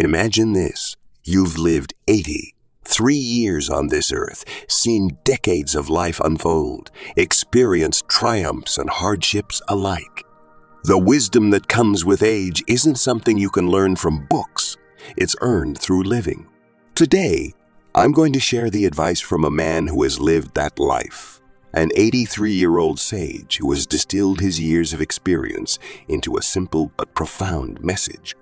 Imagine this. You've lived 83 years on this earth, seen decades of life unfold, experienced triumphs and hardships alike. The wisdom that comes with age isn't something you can learn from books. It's earned through living. Today, I'm going to share the advice from a man who has lived that life, an 83-year-old sage who has distilled his years of experience into a simple but profound message.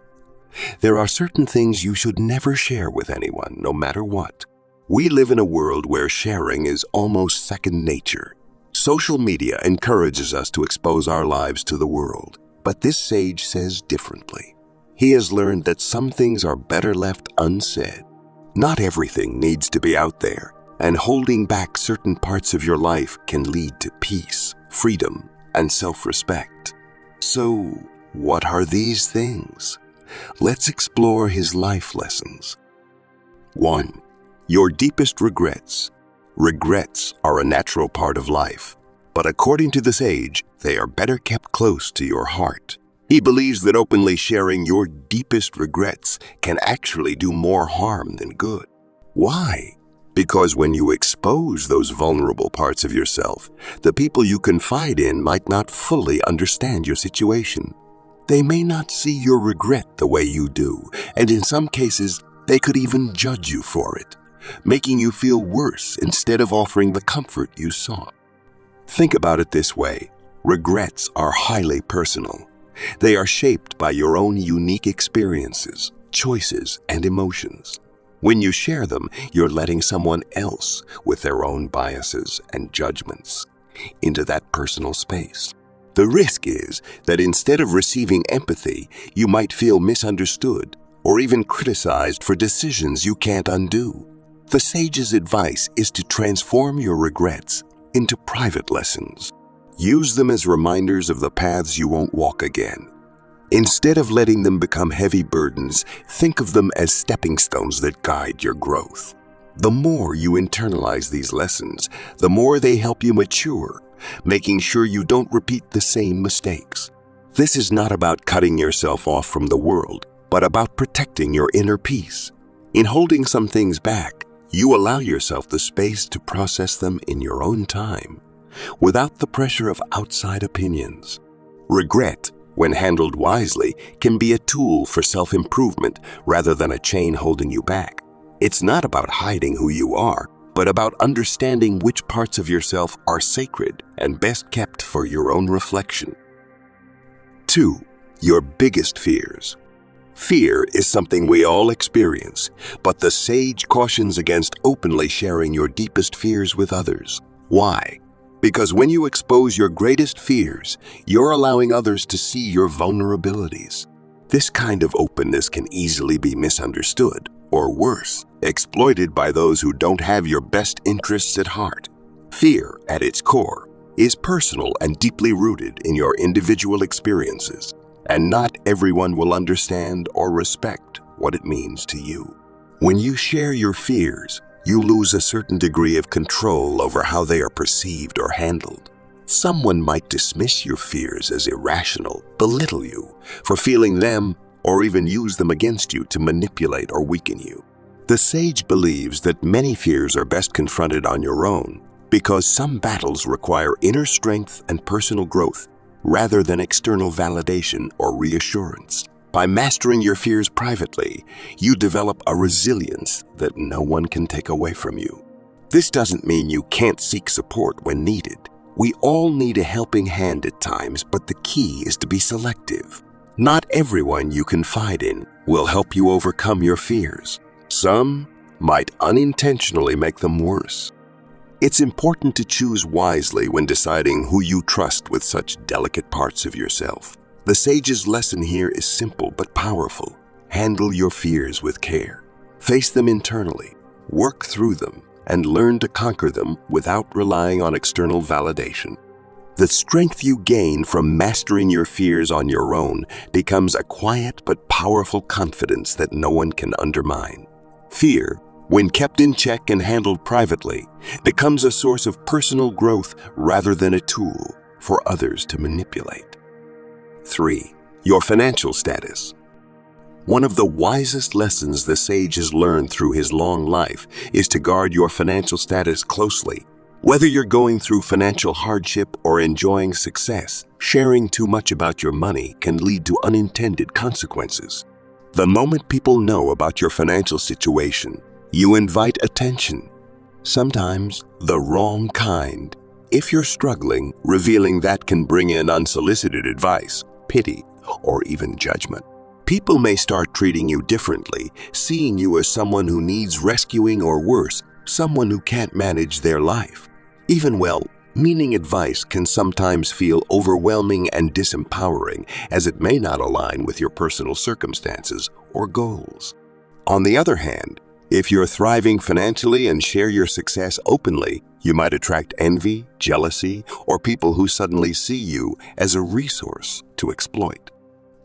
There are certain things you should never share with anyone, no matter what. We live in a world where sharing is almost second nature. Social media encourages us to expose our lives to the world, but this sage says differently. He has learned that some things are better left unsaid. Not everything needs to be out there, and holding back certain parts of your life can lead to peace, freedom, and self-respect. So, what are these things? Let's explore his life lessons. 1. Your deepest regrets. Regrets are a natural part of life, but according to the sage, they are better kept close to your heart. He believes that openly sharing your deepest regrets can actually do more harm than good. Why? Because when you expose those vulnerable parts of yourself, the people you confide in might not fully understand your situation. They may not see your regret the way you do, and in some cases, they could even judge you for it, making you feel worse instead of offering the comfort you sought. Think about it this way. Regrets are highly personal. They are shaped by your own unique experiences, choices, and emotions. When you share them, you're letting someone else with their own biases and judgments into that personal space. The risk is that instead of receiving empathy, you might feel misunderstood or even criticized for decisions you can't undo. The sage's advice is to transform your regrets into private lessons. Use them as reminders of the paths you won't walk again. Instead of letting them become heavy burdens, think of them as stepping stones that guide your growth. The more you internalize these lessons, the more they help you mature, making sure you don't repeat the same mistakes. This is not about cutting yourself off from the world, but about protecting your inner peace. In holding some things back, you allow yourself the space to process them in your own time, without the pressure of outside opinions. Regret, when handled wisely, can be a tool for self-improvement rather than a chain holding you back. It's not about hiding who you are, but about understanding which parts of yourself are sacred and best kept for your own reflection. 2. Your biggest fears. Fear is something we all experience, but the sage cautions against openly sharing your deepest fears with others. Why? Because when you expose your greatest fears, you're allowing others to see your vulnerabilities. This kind of openness can easily be misunderstood, or worse, exploited by those who don't have your best interests at heart. Fear, at its core, is personal and deeply rooted in your individual experiences, and not everyone will understand or respect what it means to you. When you share your fears, you lose a certain degree of control over how they are perceived or handled. Someone might dismiss your fears as irrational, belittle you for feeling them, or even use them against you to manipulate or weaken you. The sage believes that many fears are best confronted on your own because some battles require inner strength and personal growth rather than external validation or reassurance. By mastering your fears privately, you develop a resilience that no one can take away from you. This doesn't mean you can't seek support when needed. We all need a helping hand at times, but the key is to be selective. Not everyone you confide in will help you overcome your fears. Some might unintentionally make them worse. It's important to choose wisely when deciding who you trust with such delicate parts of yourself. The sage's lesson here is simple but powerful. Handle your fears with care. Face them internally, work through them, and learn to conquer them without relying on external validation. The strength you gain from mastering your fears on your own becomes a quiet but powerful confidence that no one can undermine. Fear, when kept in check and handled privately, becomes a source of personal growth rather than a tool for others to manipulate. 3. Your financial status. One of the wisest lessons the sage has learned through his long life is to guard your financial status closely. Whether you're going through financial hardship or enjoying success, sharing too much about your money can lead to unintended consequences. The moment people know about your financial situation, you invite attention, sometimes the wrong kind. If you're struggling, revealing that can bring in unsolicited advice, pity, or even judgment. People may start treating you differently, seeing you as someone who needs rescuing or worse, someone who can't manage their life. Even well-meaning advice can sometimes feel overwhelming and disempowering, as it may not align with your personal circumstances or goals. On the other hand, if you're thriving financially and share your success openly, you might attract envy, jealousy, or people who suddenly see you as a resource to exploit.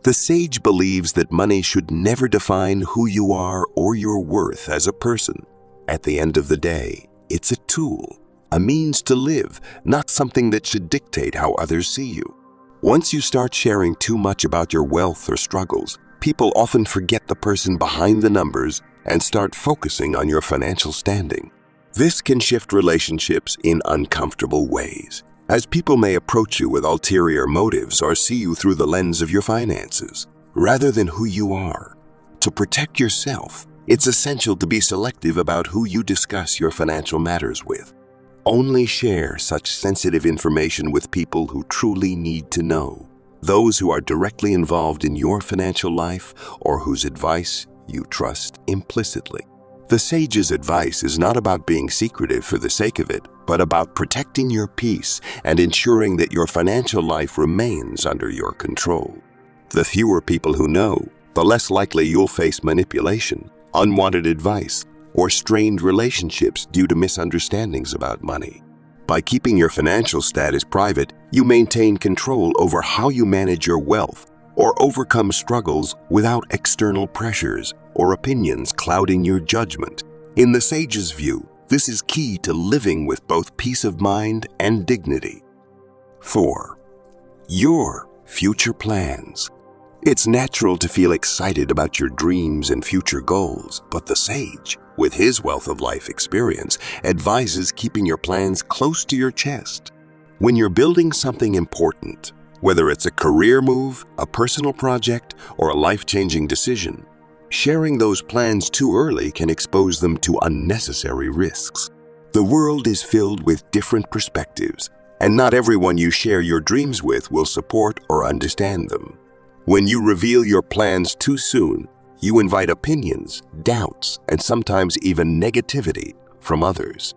The sage believes that money should never define who you are or your worth as a person. At the end of the day, it's a tool, a means to live, not something that should dictate how others see you. Once you start sharing too much about your wealth or struggles, people often forget the person behind the numbers and start focusing on your financial standing. This can shift relationships in uncomfortable ways, as people may approach you with ulterior motives or see you through the lens of your finances, rather than who you are. To protect yourself, it's essential to be selective about who you discuss your financial matters with. Only share such sensitive information with people who truly need to know, those who are directly involved in your financial life or whose advice you trust implicitly. The sage's advice is not about being secretive for the sake of it, but about protecting your peace and ensuring that your financial life remains under your control. The fewer people who know, the less likely you'll face manipulation, unwanted advice, or strained relationships due to misunderstandings about money. By keeping your financial status private, you maintain control over how you manage your wealth or overcome struggles without external pressures or opinions clouding your judgment. In the sage's view, this is key to living with both peace of mind and dignity. 4. Your future plans. It's natural to feel excited about your dreams and future goals, but the sage, with his wealth of life experience, advises keeping your plans close to your chest. When you're building something important, whether it's a career move, a personal project, or a life-changing decision, sharing those plans too early can expose them to unnecessary risks. The world is filled with different perspectives, and not everyone you share your dreams with will support or understand them. When you reveal your plans too soon, you invite opinions, doubts, and sometimes even negativity from others.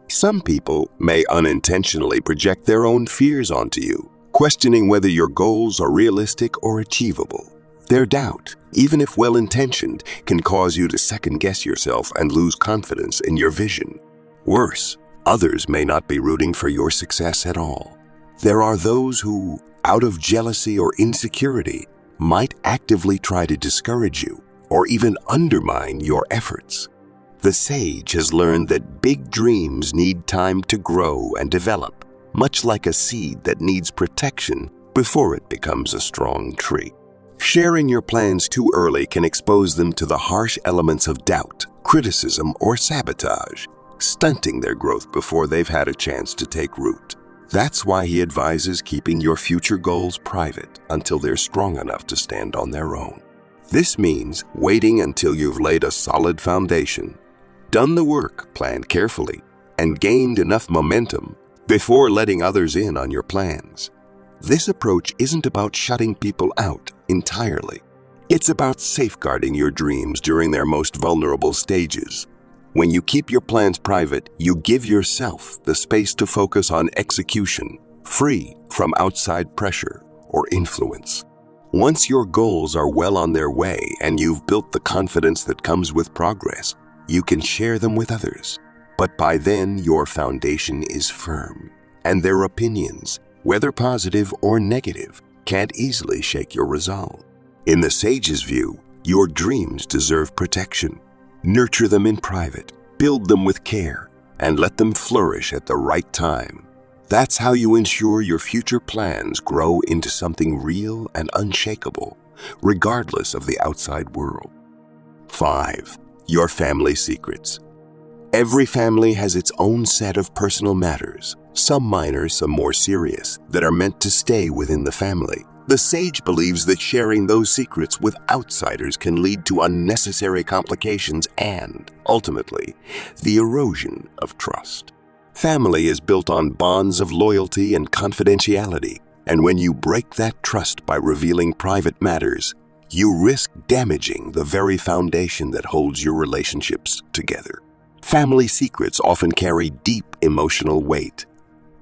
Some people may unintentionally project their own fears onto you, questioning whether your goals are realistic or achievable. Their doubt, even if well-intentioned, can cause you to second-guess yourself and lose confidence in your vision. Worse, others may not be rooting for your success at all. There are those who, out of jealousy or insecurity, might actively try to discourage you or even undermine your efforts. The sage has learned that big dreams need time to grow and develop, much like a seed that needs protection before it becomes a strong tree. Sharing your plans too early can expose them to the harsh elements of doubt, criticism, or sabotage, stunting their growth before they've had a chance to take root. That's why he advises keeping your future goals private until they're strong enough to stand on their own. This means waiting until you've laid a solid foundation, done the work, planned carefully, and gained enough momentum before letting others in on your plans. This approach isn't about shutting people out entirely. It's about safeguarding your dreams during their most vulnerable stages. When you keep your plans private, you give yourself the space to focus on execution, free from outside pressure or influence. Once your goals are well on their way and you've built the confidence that comes with progress, you can share them with others. But by then, your foundation is firm, and their opinions, whether positive or negative, can't easily shake your resolve. In the sage's view, your dreams deserve protection. Nurture them in private, build them with care, and let them flourish at the right time. That's how you ensure your future plans grow into something real and unshakable, regardless of the outside world. 5. Your family secrets. Every family has its own set of personal matters, some minor, some more serious, that are meant to stay within the family. The sage believes that sharing those secrets with outsiders can lead to unnecessary complications and, ultimately, the erosion of trust. Family is built on bonds of loyalty and confidentiality, and when you break that trust by revealing private matters, you risk damaging the very foundation that holds your relationships together. Family secrets often carry deep emotional weight.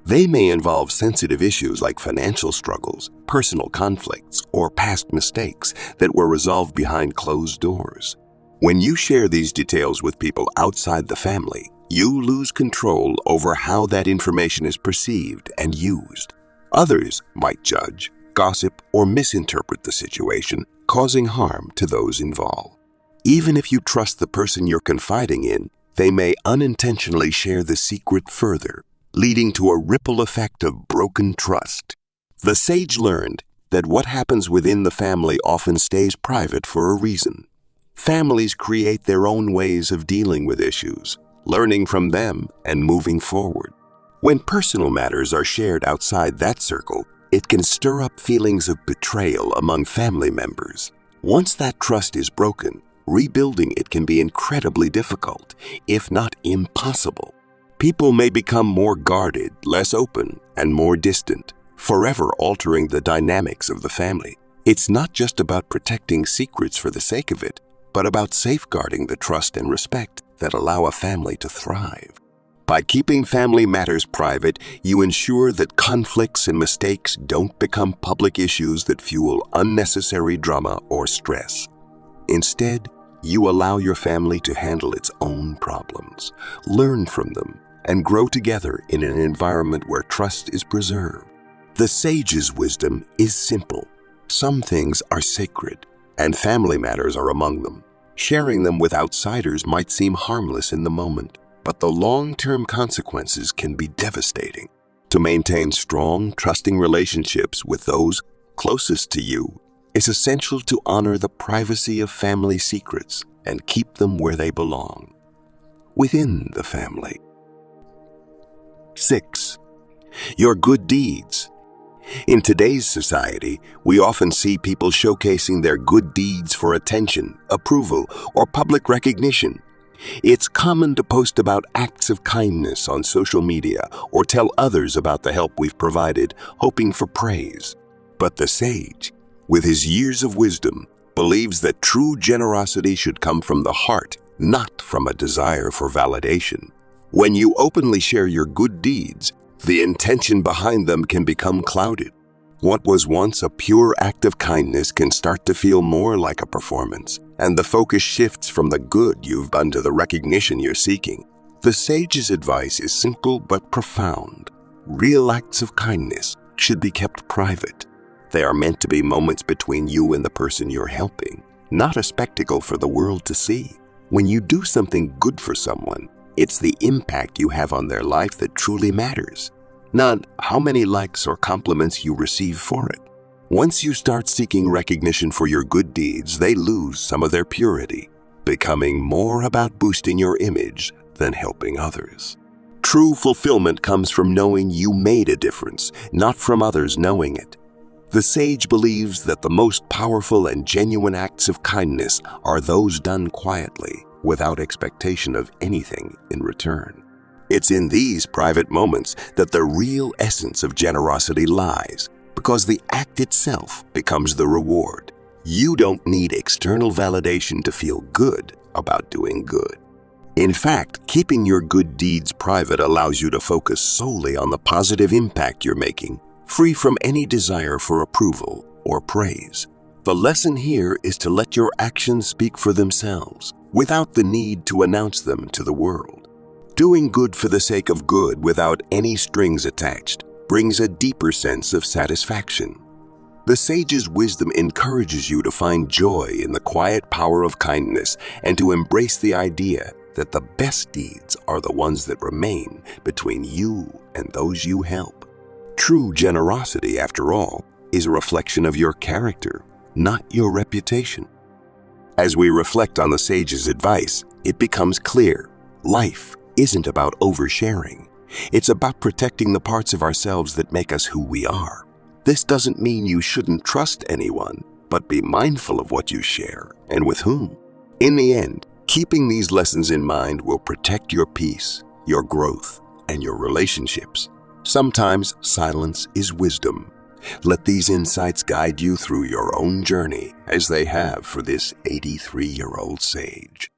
They may involve sensitive issues like financial struggles, personal conflicts, or past mistakes that were resolved behind closed doors. When you share these details with people outside the family, you lose control over how that information is perceived and used. Others might judge, gossip, or misinterpret the situation, causing harm to those involved. Even if you trust the person you're confiding in, they may unintentionally share the secret further, leading to a ripple effect of broken trust. The sage learned that what happens within the family often stays private for a reason. Families create their own ways of dealing with issues, learning from them and moving forward. When personal matters are shared outside that circle, it can stir up feelings of betrayal among family members. Once that trust is broken, rebuilding it can be incredibly difficult, if not impossible. People may become more guarded, less open, and more distant, forever altering the dynamics of the family. It's not just about protecting secrets for the sake of it, but about safeguarding the trust and respect that allow a family to thrive. By keeping family matters private, you ensure that conflicts and mistakes don't become public issues that fuel unnecessary drama or stress. Instead, you allow your family to handle its own problems, learn from them, and grow together in an environment where trust is preserved. The sage's wisdom is simple. Some things are sacred, and family matters are among them. Sharing them with outsiders might seem harmless in the moment, but the long-term consequences can be devastating. To maintain strong, trusting relationships with those closest to you, it's essential to honor the privacy of family secrets and keep them where they belong, within the family. 6. Your good deeds. In today's society, we often see people showcasing their good deeds for attention, approval, or public recognition. It's common to post about acts of kindness on social media or tell others about the help we've provided, hoping for praise. But the sage, with his years of wisdom, believes that true generosity should come from the heart, not from a desire for validation. When you openly share your good deeds, the intention behind them can become clouded. What was once a pure act of kindness can start to feel more like a performance, and the focus shifts from the good you've done to the recognition you're seeking. The sage's advice is simple but profound. Real acts of kindness should be kept private. They are meant to be moments between you and the person you're helping, not a spectacle for the world to see. When you do something good for someone, it's the impact you have on their life that truly matters, not how many likes or compliments you receive for it. Once you start seeking recognition for your good deeds, they lose some of their purity, becoming more about boosting your image than helping others. True fulfillment comes from knowing you made a difference, not from others knowing it. The sage believes that the most powerful and genuine acts of kindness are those done quietly, without expectation of anything in return. It's in these private moments that the real essence of generosity lies, because the act itself becomes the reward. You don't need external validation to feel good about doing good. In fact, keeping your good deeds private allows you to focus solely on the positive impact you're making, free from any desire for approval or praise. The lesson here is to let your actions speak for themselves, without the need to announce them to the world. Doing good for the sake of good without any strings attached brings a deeper sense of satisfaction. The sage's wisdom encourages you to find joy in the quiet power of kindness and to embrace the idea that the best deeds are the ones that remain between you and those you help. True generosity, after all, is a reflection of your character, not your reputation. As we reflect on the sage's advice, it becomes clear life isn't about oversharing. It's about protecting the parts of ourselves that make us who we are. This doesn't mean you shouldn't trust anyone, but be mindful of what you share and with whom. In the end, keeping these lessons in mind will protect your peace, your growth, and your relationships. Sometimes silence is wisdom. Let these insights guide you through your own journey as they have for this 83-year-old sage.